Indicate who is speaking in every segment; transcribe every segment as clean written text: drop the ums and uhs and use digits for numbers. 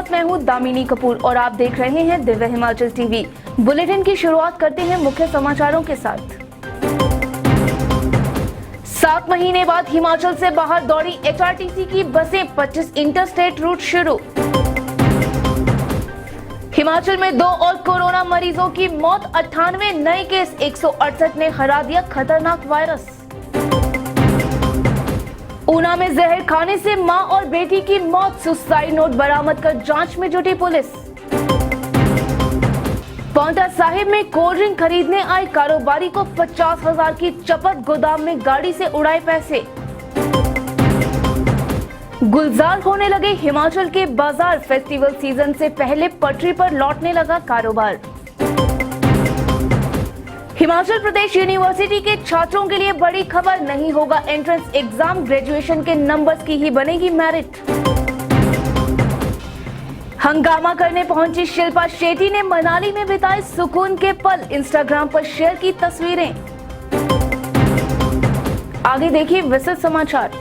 Speaker 1: साथ मैं हूं दामिनी कपूर और आप देख रहे हैं दिव्य हिमाचल टीवी। बुलेटिन की शुरुआत करते हैं मुख्य समाचारों के साथ। 7 महीने बाद हिमाचल से बाहर दौड़ी एचआरटीसी की बसें, 25 इंटरस्टेट रूट शुरू। हिमाचल में 2 और कोरोना मरीजों की मौत, 98 नए केस, 168 ने हरा दिया खतरनाक वायरस। ऊना में जहर खाने से मां और बेटी की मौत, सुसाइड नोट बरामद कर जांच में जुटी पुलिस। पांवटा साहिब में कोल्ड ड्रिंक खरीदने आए कारोबारी को 50,000 की चपत, गोदाम में गाड़ी से उड़ाए पैसे। गुलजार होने लगे हिमाचल के बाजार, फेस्टिवल सीजन से पहले पटरी पर लौटने लगा कारोबार। हिमाचल प्रदेश यूनिवर्सिटी के छात्रों के लिए बड़ी खबर, नहीं होगा एंट्रेंस एग्जाम, ग्रेजुएशन के नंबर्स की ही बनेगी मेरिट। हंगामा करने पहुंची शिल्पा शेट्टी ने मनाली में बिताए सुकून के पल, इंस्टाग्राम पर शेयर की तस्वीरें। आगे देखिए विस्तृत समाचार।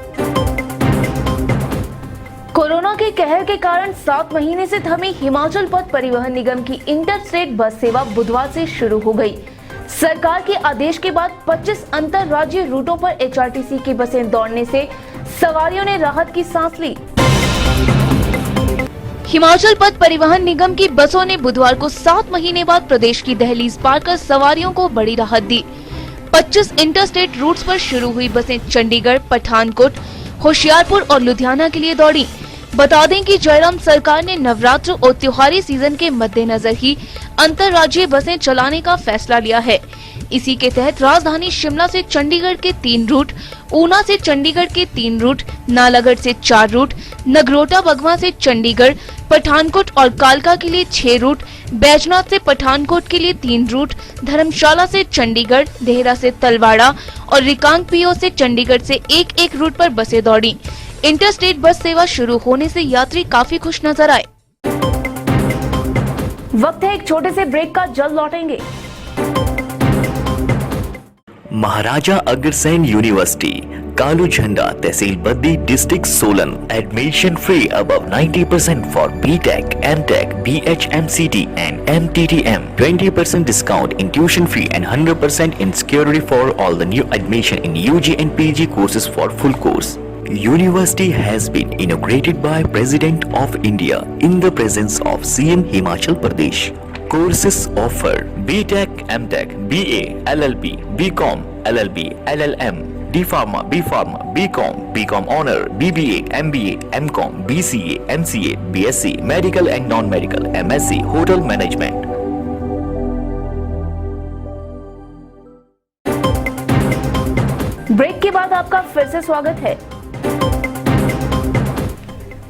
Speaker 1: कोरोना के कहर के कारण 7 महीने से थमी हिमाचल पथ परिवहन निगम की इंटरस्टेट बस सेवा बुधवार से शुरू हो गई। सरकार के आदेश के बाद 25 अंतरराज्यीय रूटों पर एचआरटीसी की बसें दौड़ने से सवारियों ने राहत की सांस ली। हिमाचल पथ परिवहन निगम की बसों ने बुधवार को 7 महीने बाद प्रदेश की दहलीज पार कर सवारियों को बड़ी राहत दी। 25 इंटरस्टेट रूट्स पर शुरू हुई बसें चंडीगढ़, पठानकोट, होशियारपुर और लुधियाना के लिए दौड़ी। बता दें कि जयराम सरकार ने नवरात्र और त्योहारी सीजन के मद्देनजर ही अंतर्राज्यीय बसें चलाने का फैसला लिया है। इसी के तहत राजधानी शिमला से चंडीगढ़ के 3 रूट, ऊना से चंडीगढ़ के 3 रूट, नालागढ़ से 4 रूट, नगरोटा बगवा से चंडीगढ़, पठानकोट और कालका के लिए 6 रूट, बैजनाथ से पठानकोट के लिए 3 रूट, धर्मशाला से चंडीगढ़, देहरा से तलवाड़ा और रिकांगपिओ से चंडीगढ़ से एक रूट पर बसें दौड़ी। इंटरस्टेट बस सेवा शुरू होने से यात्री काफी खुश नजर आए। वक्त है एक छोटे से ब्रेक का, जल्द लौटेंगे।
Speaker 2: Maharaja Agrasen university, Kalu Jhanda, tehsil Baddi, district Solan. Admission free above 90% for BTech, MTech, BHMCT and MTTM. 20% discount in tuition fee and 100% in security for all the new admission in UG and PG courses for full course. University has been inaugurated by President of India in the presence of CM Himachal Pradesh. Courses offered: BTech, MTech, BA, LLB, BCom, LLB, LLM, D Pharma, B Pharma, BCom, BCom Honor, BBA, MBA, MCom, BCA, MCA, BSc, Medical and Non-Medical, MSc, Hotel Management.
Speaker 1: Break के बाद आपका फिर से स्वागत है।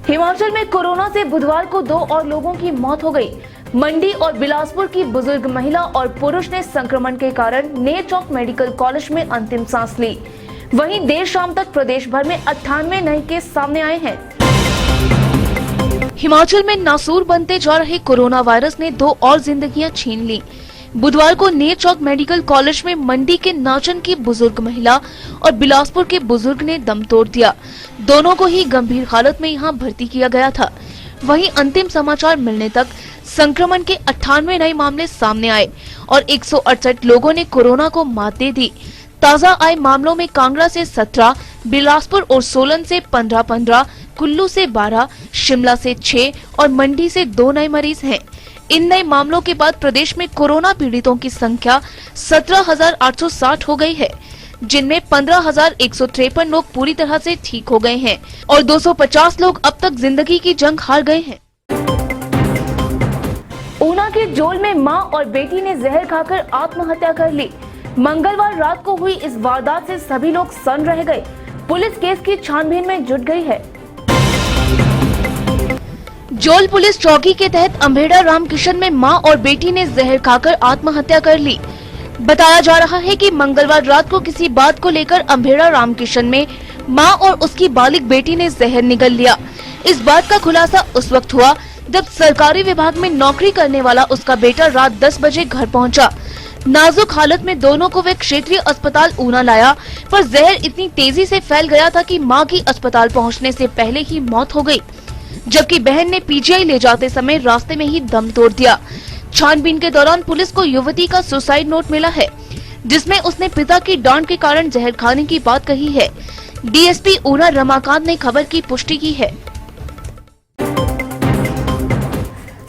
Speaker 1: हिमाचल में corona से बुधवार को 2 और लोगों की मौत हो गई। मंडी और बिलासपुर की बुजुर्ग महिला और पुरुष ने संक्रमण के कारण नेरचौक मेडिकल कॉलेज में अंतिम सांस ली। वहीं देर शाम तक प्रदेश भर में 98 नए केस सामने आए हैं। हिमाचल में नासूर बनते जा रहे कोरोना वायरस ने 2 और जिंदगियां छीन ली। बुधवार को नेरचौक मेडिकल कॉलेज में मंडी के नाचन की बुजुर्ग महिला और बिलासपुर के बुजुर्ग ने दम तोड़ दिया। दोनों को ही गंभीर हालत में यहां भर्ती किया गया था। वहीं अंतिम समाचार मिलने तक संक्रमण के 98 नए मामले सामने आए और 168 लोगों ने कोरोना को मात दे दी। ताजा आए मामलों में कांगड़ा से 17, बिलासपुर और सोलन से 15-15, कुल्लू से 12, शिमला से 6 और मंडी से 2 नए मरीज हैं। इन नए मामलों के बाद प्रदेश में कोरोना पीड़ितों की संख्या 17,860 हो गई है, जिनमें 15,153 लोग पूरी तरह से ठीक हो गए हैं और 250 लोग अब तक जिंदगी की जंग हार गए हैं। ऊना के जोल में मां और बेटी ने जहर खाकर आत्महत्या कर ली। मंगलवार रात को हुई इस वारदात से सभी लोग सन्न रह गए। पुलिस केस की छानबीन में जुट गई है। जोल पुलिस चौकी के तहत अम्भेड़ा रामकिशन में मां और बेटी ने जहर खाकर आत्महत्या कर ली। बताया जा रहा है कि मंगलवार रात को किसी बात को लेकर अम्भेड़ा रामकिशन में मां और उसकी बालिग बेटी ने जहर निगल लिया। इस बात का खुलासा उस वक्त हुआ जब सरकारी विभाग में नौकरी करने वाला उसका बेटा रात 10 बजे घर पहुंचा। नाजुक हालत में दोनों को वे क्षेत्रीय अस्पताल ऊना लाया, पर जहर इतनी तेजी से फैल गया था कि मां की अस्पताल पहुंचने से पहले ही मौत हो गई। जबकि बहन ने पीजीआई ले जाते समय रास्ते में ही दम तोड़ दिया। छानबीन के दौरान पुलिस को युवती का सुसाइड नोट मिला है, जिसमें उसने पिता की डांट के कारण जहर खाने की बात कही है। डीएसपी ऊना रमाकांत ने खबर की पुष्टि की है।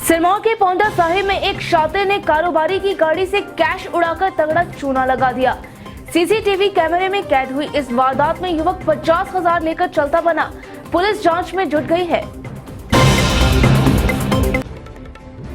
Speaker 1: सिरमौर के पौंटा साहिब में एक शातिर ने कारोबारी की गाड़ी से कैश उड़ाकर तगड़ा चूना लगा दिया। सीसीटीवी कैमरे में कैद हुई इस वारदात में युवक 50,000 लेकर चलता बना। पुलिस जांच में जुट गई है।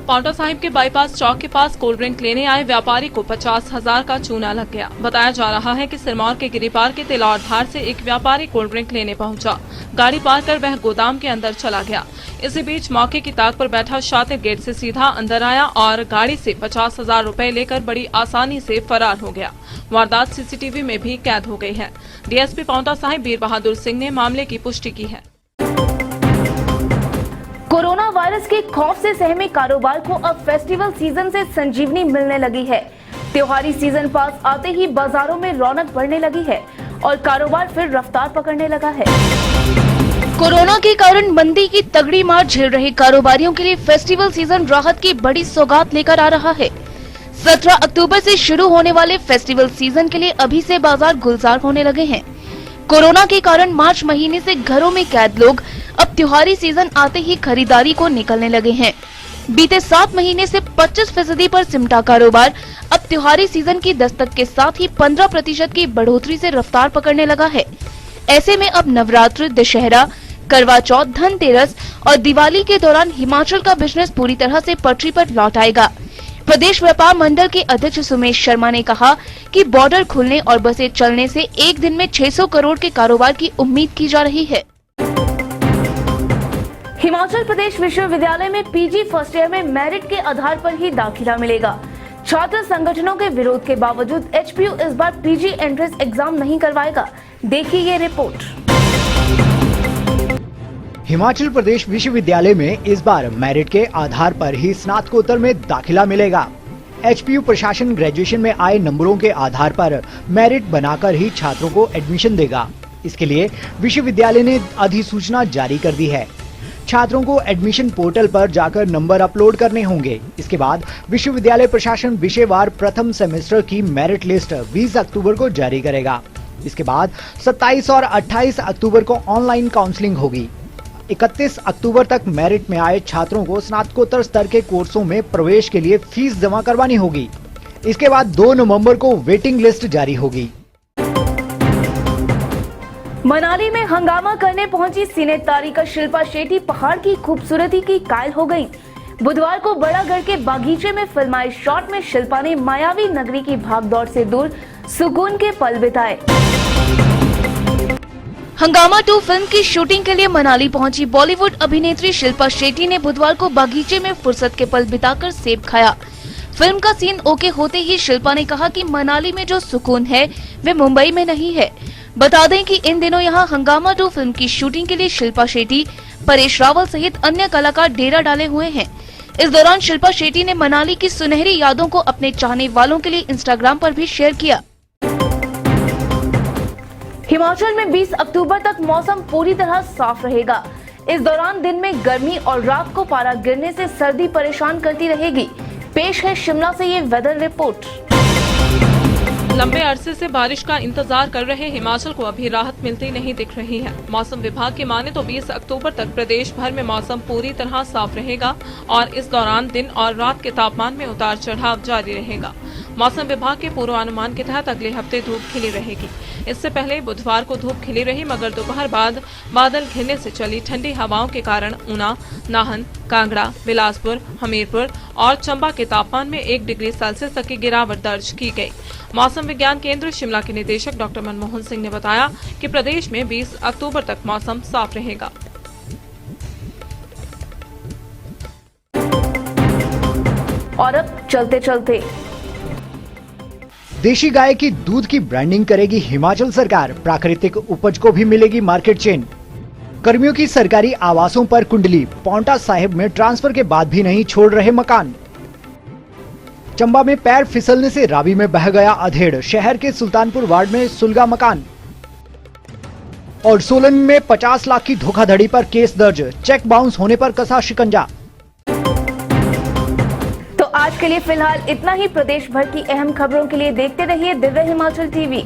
Speaker 3: पौंटा साहिब के बाईपास चौक के पास कोल्ड ड्रिंक लेने आए व्यापारी को 50,000 का चूना लग गया। बताया जा रहा है कि सिरमौर के गिरिपार के तिलौर धार से एक व्यापारी कोल्ड ड्रिंक लेने पहुंचा। गाड़ी पार कर वह गोदाम के अंदर चला गया। इसी बीच मौके की ताक पर बैठा शातिर गेट से सीधा अंदर आया और गाड़ी से 50,000 रुपए लेकर बड़ी आसानी से फरार हो गया। वारदात सीसीटीवी में भी कैद हो गई है। डीएसपी पौंटा साहिब वीर बहादुर सिंह ने मामले की पुष्टि की है।
Speaker 1: कोरोना वायरस के खौफ से सहमे कारोबार को अब फेस्टिवल सीजन से संजीवनी मिलने लगी है। त्योहारी सीजन पास आते ही बाजारों में रौनक बढ़ने लगी है और कारोबार फिर रफ्तार पकड़ने लगा है। कोरोना के कारण मंदी की तगड़ी मार झेल रहे कारोबारियों के लिए फेस्टिवल सीजन राहत की बड़ी सौगात लेकर आ रहा है। 17 अक्टूबर से शुरू होने वाले फेस्टिवल सीजन के लिए अभी से बाजार गुलजार होने लगे हैं। कोरोना के कारण मार्च महीने से घरों में कैद लोग अब त्योहारी सीजन आते ही खरीदारी को निकलने लगे हैं। बीते 7 महीने से 25% पर सिमटा कारोबार अब त्योहारी सीजन की दस्तक के साथ ही 15% की बढ़ोतरी से रफ्तार पकड़ने लगा है। ऐसे में अब नवरात्र, दशहरा, करवा चौथ, धनतेरस और दिवाली के दौरान हिमाचल का बिजनेस पूरी तरह से पटरी पर लौट आएगा। प्रदेश व्यापार मंडल के अध्यक्ष सुमेश शर्मा ने कहा कि बॉर्डर खुलने और बसें चलने से एक दिन में 600 करोड़ के कारोबार की उम्मीद की जा रही है। हिमाचल प्रदेश विश्वविद्यालय में पीजी फर्स्ट ईयर में मेरिट के आधार पर ही दाखिला मिलेगा। छात्र संगठनों के विरोध के बावजूद एचपीयू इस बार पीजी एंट्रेंस एग्जाम नहीं करवाएगा। देखिए ये रिपोर्ट।
Speaker 4: हिमाचल प्रदेश विश्वविद्यालय में इस बार मेरिट के आधार पर ही स्नातकोत्तर में दाखिला मिलेगा। एचपीयू प्रशासन ग्रेजुएशन में आए नंबरों के आधार पर मेरिट बनाकर ही छात्रों को एडमिशन देगा। इसके लिए विश्वविद्यालय ने अधिसूचना जारी कर दी है। छात्रों को एडमिशन पोर्टल पर जाकर नंबर अपलोड करने होंगे। इसके बाद विश्वविद्यालय प्रशासन विषयवार प्रथम सेमेस्टर की मेरिट लिस्ट 20 अक्टूबर को जारी करेगा। इसके बाद 27 और 28 अक्टूबर को ऑनलाइन काउंसलिंग होगी। 31 अक्टूबर तक मेरिट में आए छात्रों को स्नातकोत्तर स्तर के कोर्सों में प्रवेश के लिए फीस जमा करवानी होगी। इसके बाद 2 नवंबर को वेटिंग लिस्ट जारी होगी।
Speaker 1: मनाली में हंगामा करने पहुंची सिने तारिका शिल्पा शेट्टी पहाड़ की खूबसूरती की कायल हो गयी। बुधवार को बड़ागढ़ के बागीचे में फिल्माए शॉट में शिल्पा ने मायावी नगरी की भागदौड़ से दूर सुकून के पल बिताए। हंगामा 2 फिल्म की शूटिंग के लिए मनाली पहुंची बॉलीवुड अभिनेत्री शिल्पा शेट्टी ने बुधवार को बागीचे में फुर्सत के पल बिताकर सेब खाया। फिल्म का सीन ओके होते ही शिल्पा ने कहा कि मनाली में जो सुकून है वे मुंबई में नहीं है। बता दें कि इन दिनों यहां हंगामा 2 फिल्म की शूटिंग के लिए शिल्पा शेट्टी, परेश रावल सहित अन्य कलाकार डेरा डाले हुए हैं। इस दौरान शिल्पा शेट्टी ने मनाली की सुनहरी यादों को अपने चाहने वालों के लिए इंस्टाग्राम पर भी शेयर किया। हिमाचल में 20 अक्टूबर तक मौसम पूरी तरह साफ रहेगा। इस दौरान दिन में गर्मी और रात को पारा गिरने से सर्दी परेशान करती रहेगी। पेश है शिमला से ये वेदर रिपोर्ट।
Speaker 3: लंबे अरसे से बारिश का इंतजार कर रहे हिमाचल को अभी राहत मिलती नहीं दिख रही है। मौसम विभाग की माने तो 20 अक्टूबर तक प्रदेश भर में मौसम पूरी तरह साफ रहेगा और इस दौरान दिन और रात के तापमान में उतार चढ़ाव जारी रहेगा। मौसम विभाग के पूर्वानुमान के तहत अगले हफ्ते धूप खिली रहेगी। इससे पहले बुधवार को धूप खिली रही, मगर दोपहर बाद बादल घिरने से चली ठंडी हवाओं के कारण ऊना, नाहन, कांगड़ा, बिलासपुर, हमीरपुर और चंबा के तापमान में 1 डिग्री सेल्सियस तक की गिरावट दर्ज की गई। मौसम विज्ञान केंद्र शिमला के निदेशक डॉक्टर मनमोहन सिंह ने बताया कि प्रदेश में 20 अक्टूबर तक मौसम साफ रहेगा।
Speaker 1: और अब चलते चलते
Speaker 4: देशी गाय की दूध की ब्रांडिंग करेगी हिमाचल सरकार। प्राकृतिक उपज को भी मिलेगी मार्केट चेन। कर्मियों की सरकारी आवासों पर कुंडली। पौंटा साहिब में ट्रांसफर के बाद भी नहीं छोड़ रहे मकान। चंबा में पैर फिसलने से रावी में बह गया अधेड़। शहर के सुल्तानपुर वार्ड में सुलगा मकान। और सोलन में 50 लाख की धोखाधड़ी पर केस दर्ज, चेक बाउंस होने पर कसा शिकंजा।
Speaker 1: तो आज के लिए फिलहाल इतना ही। प्रदेश भर की अहम खबरों के लिए देखते रहिए दिव्य हिमाचल टीवी।